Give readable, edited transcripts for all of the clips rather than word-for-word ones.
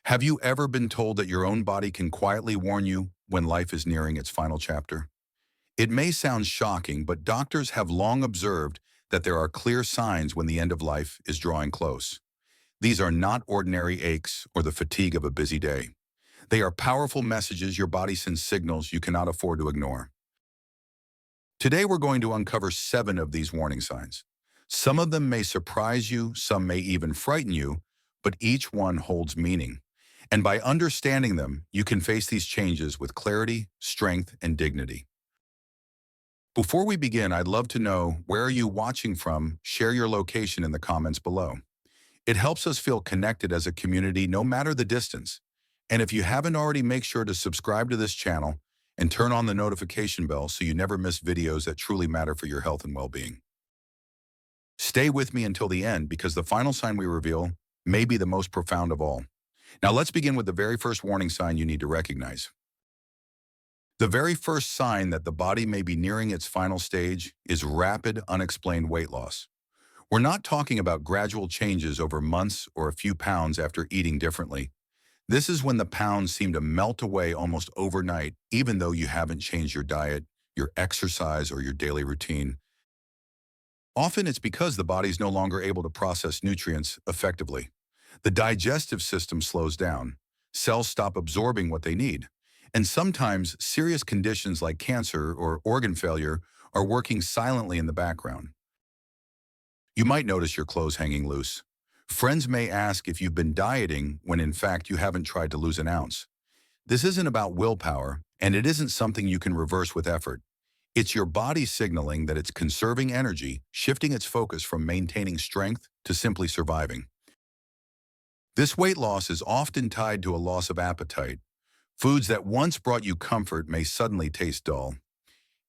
Have you ever been told that your own body can quietly warn you when life is nearing its final chapter? It may sound shocking, but doctors have long observed that there are clear signs when the end of life is drawing close. These are not ordinary aches or the fatigue of a busy day. They are powerful messages your body sends signals you cannot afford to ignore. Today we're going to uncover 7 of these warning signs. Some of them may surprise you, some may even frighten you, but each one holds meaning. And by understanding them, you can face these changes with clarity, strength, and dignity. Before we begin, I'd love to know, where are you watching from? Share your location in the comments below. It helps us feel connected as a community no matter the distance. And if you haven't already, make sure to subscribe to this channel and turn on the notification bell so you never miss videos that truly matter for your health and well-being. Stay with me until the end, because the final sign we reveal may be the most profound of all. Now let's begin with the very first warning sign you need to recognize. The very first sign that the body may be nearing its final stage is rapid, unexplained weight loss. We're not talking about gradual changes over months or a few pounds after eating differently. This is when the pounds seem to melt away almost overnight, even though you haven't changed your diet, your exercise, or your daily routine. Often it's because the body's no longer able to process nutrients effectively. The digestive system slows down, cells stop absorbing what they need, and sometimes serious conditions like cancer or organ failure are working silently in the background. You might notice your clothes hanging loose. Friends may ask if you've been dieting when in fact you haven't tried to lose an ounce. This isn't about willpower, and it isn't something you can reverse with effort. It's your body signaling that it's conserving energy, shifting its focus from maintaining strength to simply surviving. This weight loss is often tied to a loss of appetite. Foods that once brought you comfort may suddenly taste dull.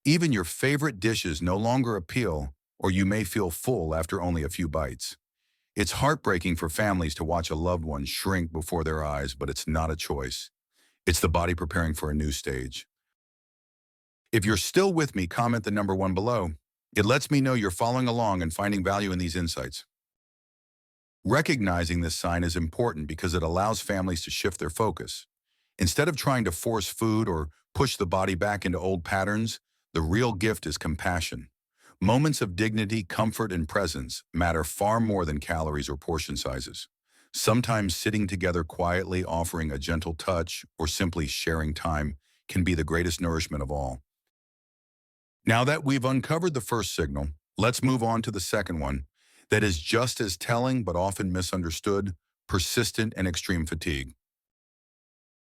Even your favorite dishes no longer appeal, or you may feel full after only a few bites. It's heartbreaking for families to watch a loved one shrink before their eyes, but it's not a choice. It's the body preparing for a new stage. If you're still with me, comment the number 1 below. It lets me know you're following along and finding value in these insights. Recognizing this sign is important because it allows families to shift their focus. Instead of trying to force food or push the body back into old patterns, the real gift is compassion. Moments of dignity, comfort, and presence matter far more than calories or portion sizes. Sometimes sitting together quietly, offering a gentle touch, or simply sharing time can be the greatest nourishment of all. Now that we've uncovered the first signal, let's move on to the second one that is just as telling but often misunderstood: persistent and extreme fatigue.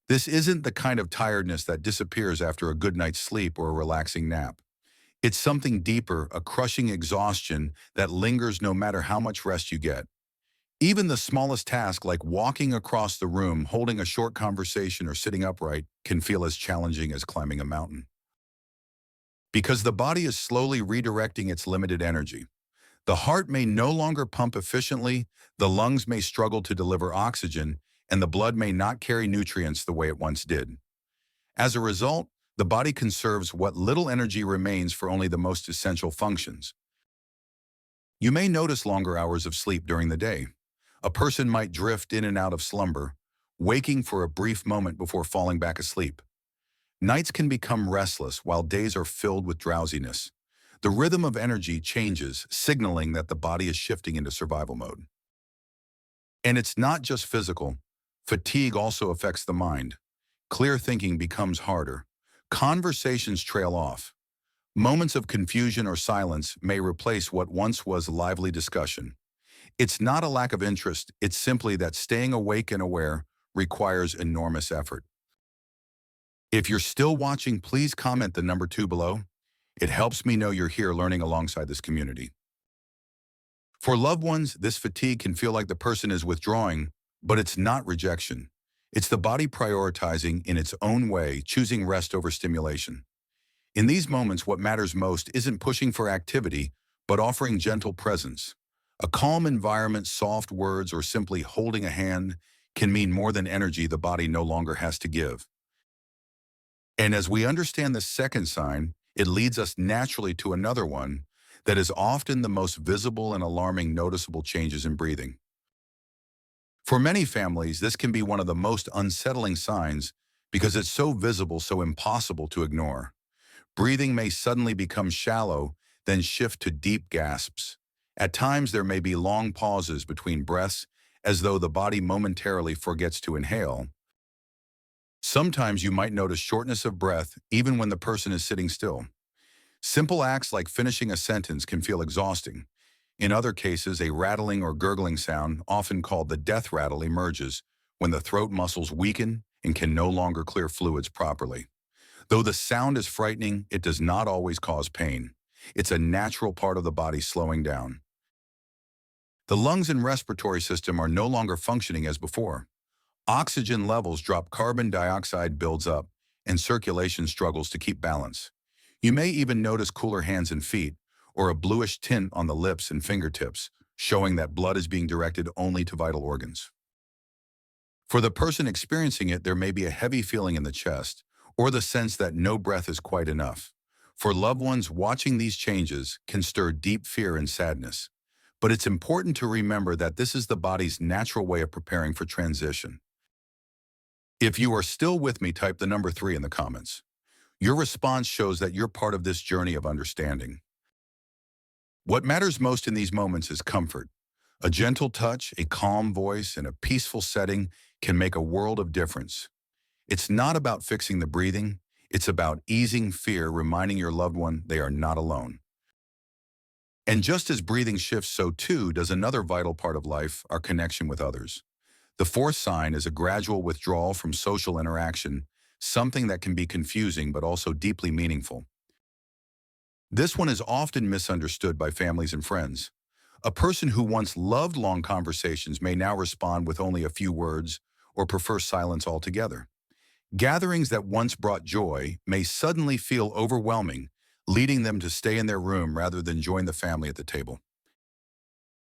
This isn't the kind of tiredness that disappears after a good night's sleep or a relaxing nap. It's something deeper, a crushing exhaustion that lingers no matter how much rest you get. Even the smallest task, like walking across the room, holding a short conversation, or sitting upright, can feel as challenging as climbing a mountain. Because the body is slowly redirecting its limited energy. The heart may no longer pump efficiently, the lungs may struggle to deliver oxygen, and the blood may not carry nutrients the way it once did. As a result, the body conserves what little energy remains for only the most essential functions. You may notice longer hours of sleep during the day. A person might drift in and out of slumber, waking for a brief moment before falling back asleep. Nights can become restless while days are filled with drowsiness. The rhythm of energy changes, signaling that the body is shifting into survival mode. And it's not just physical. Fatigue also affects the mind. Clear thinking becomes harder. Conversations trail off. Moments of confusion or silence may replace what once was lively discussion. It's not a lack of interest, it's simply that staying awake and aware requires enormous effort. If you're still watching, please comment the number 2 below. It helps me know you're here learning alongside this community. For loved ones, this fatigue can feel like the person is withdrawing, but it's not rejection. It's the body prioritizing in its own way, choosing rest over stimulation. In these moments, what matters most isn't pushing for activity, but offering gentle presence. A calm environment, soft words, or simply holding a hand can mean more than energy the body no longer has to give. And as we understand the second sign, it leads us naturally to another one that is often the most visible and alarming: noticeable changes in breathing. For many families, this can be one of the most unsettling signs because it's so visible, so impossible to ignore. Breathing may suddenly become shallow, then shift to deep gasps. At times, there may be long pauses between breaths, as though the body momentarily forgets to inhale. Sometimes you might notice shortness of breath even when the person is sitting still. Simple acts like finishing a sentence can feel exhausting. In other cases, a rattling or gurgling sound, often called the death rattle, emerges when the throat muscles weaken and can no longer clear fluids properly. Though the sound is frightening, it does not always cause pain. It's a natural part of the body slowing down. The lungs and respiratory system are no longer functioning as before. Oxygen levels drop, carbon dioxide builds up, and circulation struggles to keep balance. You may even notice cooler hands and feet, or a bluish tint on the lips and fingertips, showing that blood is being directed only to vital organs. For the person experiencing it, there may be a heavy feeling in the chest, or the sense that no breath is quite enough. For loved ones, watching these changes can stir deep fear and sadness. But it's important to remember that this is the body's natural way of preparing for transition. If you are still with me, type the number 3 in the comments. Your response shows that you're part of this journey of understanding. What matters most in these moments is comfort. A gentle touch, a calm voice, and a peaceful setting can make a world of difference. It's not about fixing the breathing, it's about easing fear, reminding your loved one they are not alone. And just as breathing shifts, so too does another vital part of life, our connection with others. The fourth sign is a gradual withdrawal from social interaction, something that can be confusing but also deeply meaningful. This one is often misunderstood by families and friends. A person who once loved long conversations may now respond with only a few words or prefer silence altogether. Gatherings that once brought joy may suddenly feel overwhelming, leading them to stay in their room rather than join the family at the table.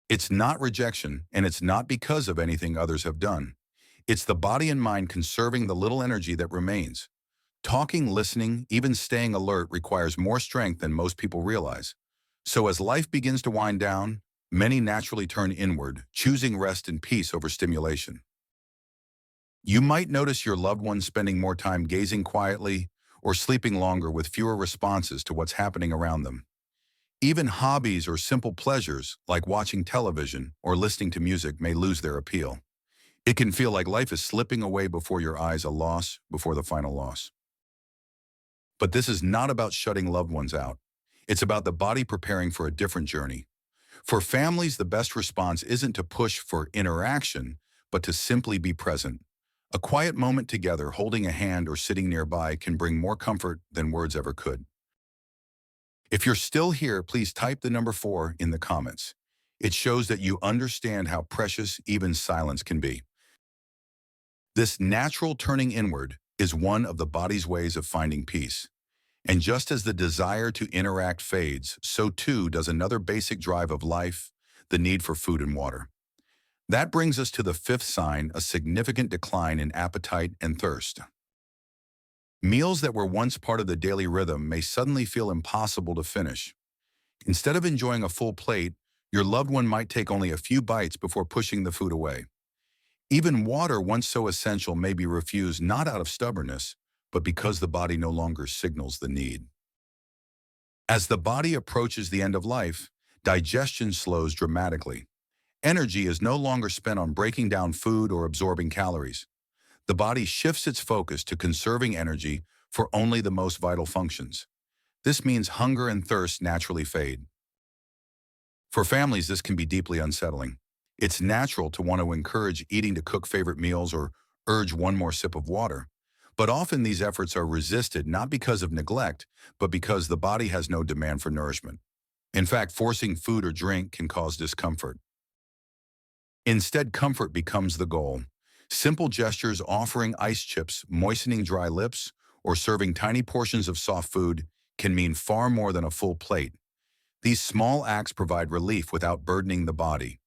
It's not rejection, and it's not because of anything others have done. It's the body and mind conserving the little energy that remains. Talking, listening, even staying alert requires more strength than most people realize. So as life begins to wind down, many naturally turn inward, choosing rest and peace over stimulation. You might notice your loved ones spending more time gazing quietly or sleeping longer with fewer responses to what's happening around them. Even hobbies or simple pleasures, like watching television or listening to music, may lose their appeal. It can feel like life is slipping away before your eyes, a loss before the final loss. But this is not about shutting loved ones out. It's about the body preparing for a different journey. For families, the best response isn't to push for interaction, but to simply be present. A quiet moment together, holding a hand or sitting nearby, can bring more comfort than words ever could. If you're still here, please type the number 4 in the comments. It shows that you understand how precious even silence can be. This natural turning inward is one of the body's ways of finding peace. And just as the desire to interact fades, so too does another basic drive of life, the need for food and water. That brings us to the fifth sign, a significant decline in appetite and thirst. Meals that were once part of the daily rhythm may suddenly feel impossible to finish. Instead of enjoying a full plate, your loved one might take only a few bites before pushing the food away. Even water, once so essential, may be refused not out of stubbornness, but because the body no longer signals the need. As the body approaches the end of life, digestion slows dramatically. Energy is no longer spent on breaking down food or absorbing calories. The body shifts its focus to conserving energy for only the most vital functions. This means hunger and thirst naturally fade. For families, this can be deeply unsettling. It's natural to want to encourage eating to cook favorite meals or urge one more sip of water. But often these efforts are resisted not because of neglect, but because the body has no demand for nourishment. In fact, forcing food or drink can cause discomfort. Instead, comfort becomes the goal. Simple gestures, offering ice chips, moistening dry lips, or serving tiny portions of soft food can mean far more than a full plate. These small acts provide relief without burdening the body.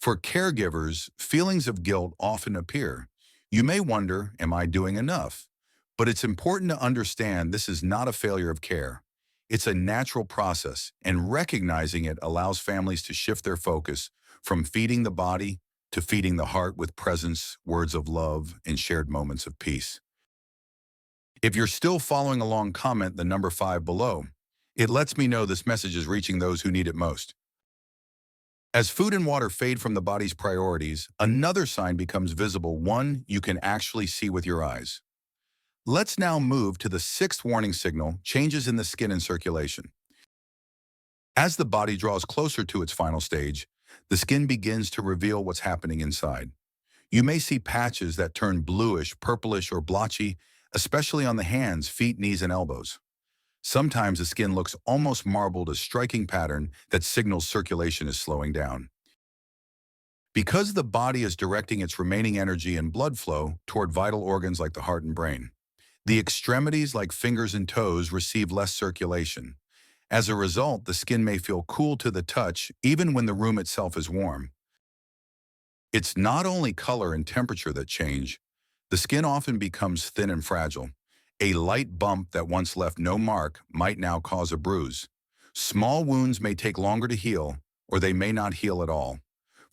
For caregivers, feelings of guilt often appear. You may wonder, am I doing enough? But it's important to understand this is not a failure of care. It's a natural process, and recognizing it allows families to shift their focus from feeding the body to feeding the heart with presence, words of love, and shared moments of peace. If you're still following along, comment the number 5 below. It lets me know this message is reaching those who need it most. As food and water fade from the body's priorities, another sign becomes visible, one you can actually see with your eyes. Let's now move to the 6th warning signal, changes in the skin and circulation. As the body draws closer to its final stage, the skin begins to reveal what's happening inside. You may see patches that turn bluish, purplish, or blotchy, especially on the hands, feet, knees, and elbows. Sometimes the skin looks almost marbled, a striking pattern that signals circulation is slowing down. Because the body is directing its remaining energy and blood flow toward vital organs like the heart and brain, the extremities like fingers and toes receive less circulation. As a result, the skin may feel cool to the touch even when the room itself is warm. It's not only color and temperature that change. The skin often becomes thin and fragile. A light bump that once left no mark might now cause a bruise. Small wounds may take longer to heal, or they may not heal at all.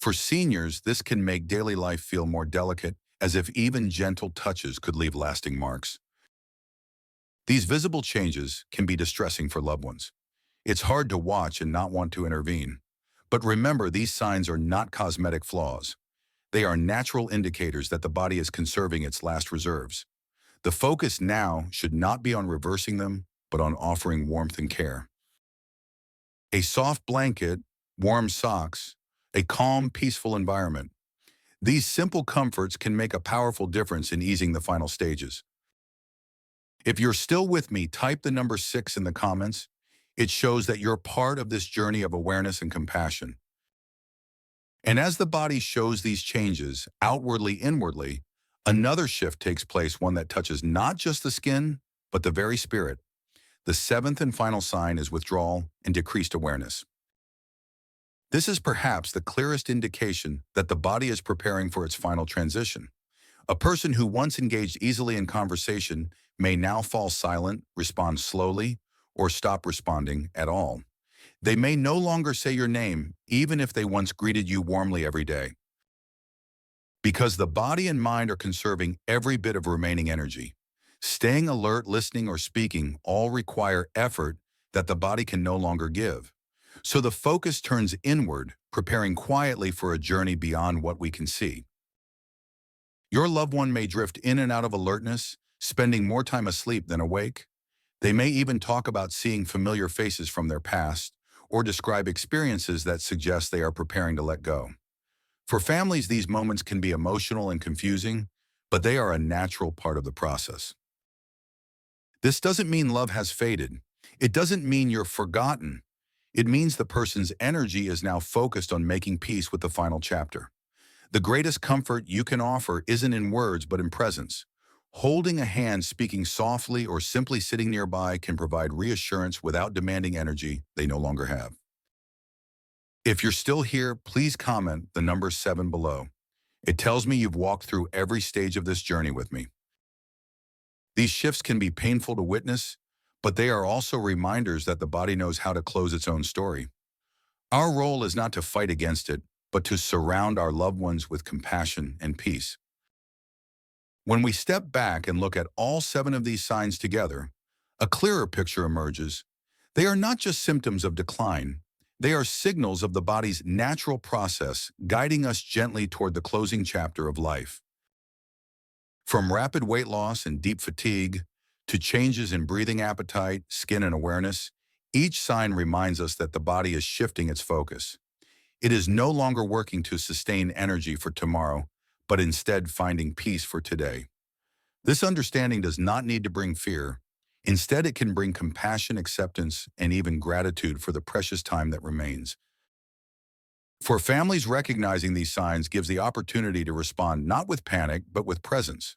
For seniors, this can make daily life feel more delicate, as if even gentle touches could leave lasting marks. These visible changes can be distressing for loved ones. It's hard to watch and not want to intervene. But remember, these signs are not cosmetic flaws. They are natural indicators that the body is conserving its last reserves. The focus now should not be on reversing them, but on offering warmth and care. A soft blanket, warm socks, a calm, peaceful environment. These simple comforts can make a powerful difference in easing the final stages. If you're still with me, type the number 6 in the comments. It shows that you're part of this journey of awareness and compassion. And as the body shows these changes, outwardly, inwardly, another shift takes place, one that touches not just the skin, but the very spirit. The 7th and final sign is withdrawal and decreased awareness. This is perhaps the clearest indication that the body is preparing for its final transition. A person who once engaged easily in conversation may now fall silent, respond slowly, or stop responding at all. They may no longer say your name, even if they once greeted you warmly every day. Because the body and mind are conserving every bit of remaining energy. Staying alert, listening, or speaking all require effort that the body can no longer give. So the focus turns inward, preparing quietly for a journey beyond what we can see. Your loved one may drift in and out of alertness, spending more time asleep than awake. They may even talk about seeing familiar faces from their past, or describe experiences that suggest they are preparing to let go. For families, these moments can be emotional and confusing, but they are a natural part of the process. This doesn't mean love has faded. It doesn't mean you're forgotten. It means the person's energy is now focused on making peace with the final chapter. The greatest comfort you can offer isn't in words, but in presence. Holding a hand, speaking softly, or simply sitting nearby can provide reassurance without demanding energy they no longer have. If you're still here, please comment the number 7 below. It tells me you've walked through every stage of this journey with me. These shifts can be painful to witness, but they are also reminders that the body knows how to close its own story. Our role is not to fight against it, but to surround our loved ones with compassion and peace. When we step back and look at all 7 of these signs together, a clearer picture emerges. They are not just symptoms of decline. They are signals of the body's natural process, guiding us gently toward the closing chapter of life. From rapid weight loss and deep fatigue, to changes in breathing appetite, skin, and awareness, each sign reminds us that the body is shifting its focus. It is no longer working to sustain energy for tomorrow, but instead finding peace for today. This understanding does not need to bring fear. Instead, it can bring compassion, acceptance, and even gratitude for the precious time that remains. For families, recognizing these signs gives the opportunity to respond not with panic, but with presence.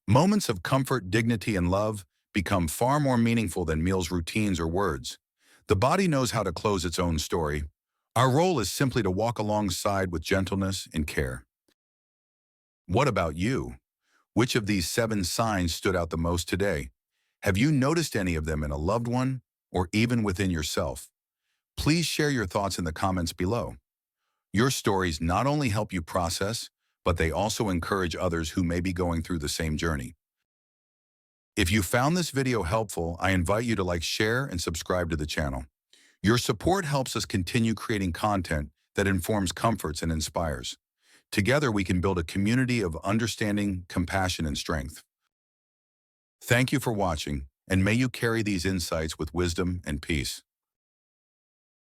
Moments of comfort, dignity, and love become far more meaningful than meals, routines, or words. The body knows how to close its own story. Our role is simply to walk alongside with gentleness and care. What about you? Which of these 7 signs stood out the most today? Have you noticed any of them in a loved one or even within yourself? Please share your thoughts in the comments below. Your stories not only help you process, but they also encourage others who may be going through the same journey. If you found this video helpful, I invite you to like, share, and subscribe to the channel. Your support helps us continue creating content that informs, comforts, and inspires. Together, we can build a community of understanding, compassion, and strength. Thank you for watching, and may you carry these insights with wisdom and peace.